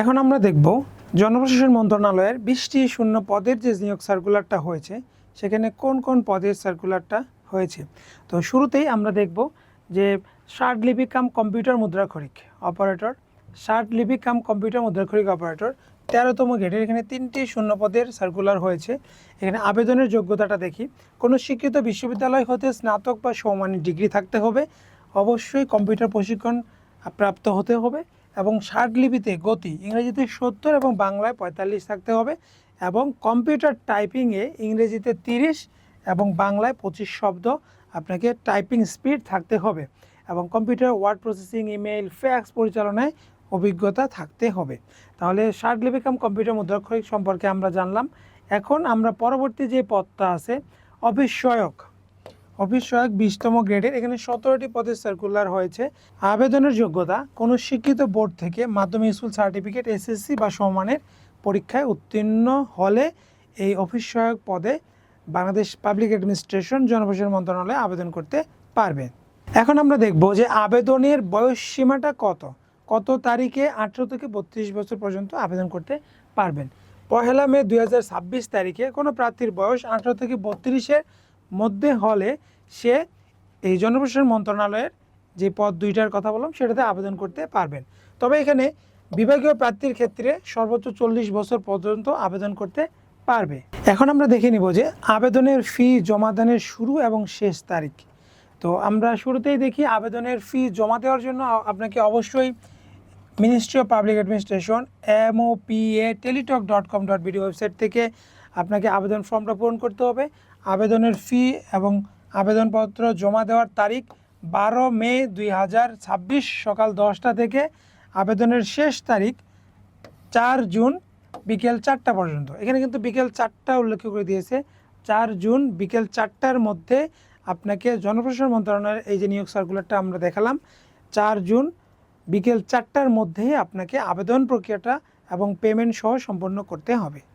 এখন আমরা দেখব জনপ্রশাসন মন্ত্রণালয়ের 20টি শূন্য পদের যে নিয়োগ সার্কুলারটা হয়েছে সেখানে কোন কোন পদের সার্কুলারটা হয়েছে। তো শুরুতেই আমরা দেখব যে ষাট লিপি কাম কম্পিউটার মুদ্রাক্ষরিক অপারেটর, ষাট লিপি কাম কম্পিউটার মুদ্রাক্ষরিক অপারেটর 13তম গ্রেডের এখানে 3টি শূন্য পদের সার্কুলার হয়েছে। এখানে আবেদনের যোগ্যতাটা দেখি। কোনো শিক্ষিত বিশ্ববিদ্যালয় হতে স্নাতক বা সমমানের ডিগ্রি থাকতে হবে, অবশ্যই কম্পিউটার প্রশিক্ষণ প্রাপ্ত হতে হবে এবং ষাট লিপিতে গতি ইংরেজিতে 70 এবং বাংলায় 45 থাকতে হবে এবং কম্পিউটার টাইপিংয়ে ইংরেজিতে 30 এবং বাংলায় 25 শব্দ আপনাকে টাইপিং স্পিড থাকতে হবে এবং computer word processing, email, fax পরিচালনায় অভিজ্ঞতা থাকতে হবে। তাহলে ষাট লিপি কাম কম্পিউটার মুদ্রাক্ষরিক সম্পর্কে আমরা জানলাম। এখন আমরা পরবর্তী যে পদটা আছে অফিস সহায়ক 20তম গ্রেডের এখানে 17টি পদের সার্কুলার হয়েছে। আবেদনের যোগ্যতা কোনো শিক্ষিত বোর্ড থেকে মাধ্যমিক স্কুল সার্টিফিকেট, এসএসসি বা সমমানের পরীক্ষায় উত্তীর্ণ হলে এই অফিস সহায়ক পদে বাংলাদেশ পাবলিক অ্যাডমিনিস্ট্রেশন জনপ্রশাসন মন্ত্রণালয়ে আবেদন করতে পারবে। এখন আমরা দেখব যে আবেদনের বয়স সীমাটা কত তারিখে 18 থেকে 32 বছর পর্যন্ত আবেদন করতে পারবেন। 1 মে 2026 তারিখে কোনো প্রার্থীর বয়স 18 থেকে 32-এর মধ্যে হলে সে এই জনপ্রশাসন মন্ত্রণালয়ের যে পদ দুইটার কথা বললাম সেটাতে আবেদন করতে পারবেন। তবে এখানে বিভাগীয় প্রার্থীর ক্ষেত্রে সর্বোচ্চ 40 বছর পর্যন্ত আবেদন করতে পারবে। এখন আমরা দেখে নিব যে আবেদনের ফি জমাদানের শুরু এবং শেষ তারিখ। তো আমরা শুরুতেই দেখি আবেদনের ফি জমা দেওয়ার জন্য আপনাকে অবশ্যই ministry of public administration mopa.teletalk.com.bd website থেকে আপনাকে আবেদন ফর্মটা পূরণ করতে হবে। আবেদনের ফি এবং আবেদনপত্র জমা দেওয়ার তারিখ 12 মে 2026 সকাল 10টা থেকে আবেদনের শেষ তারিখ 4 জুন বিকেল 4টা পর্যন্ত। এখানে কিন্তু বিকেল 4টা উল্লেখ করে দিয়েছে। 4 জুন বিকেল 4টার মধ্যে আপনাকে জনপ্রশাসন মন্ত্রণালয়ের এই যে নিয়োগ সার্কুলারটা আমরা দেখালাম 4 জুন বিকেল 4টার মধ্যেই আপনাকে আবেদন প্রক্রিয়াটা এবং পেমেন্ট সহ সম্পন্ন করতে হবে।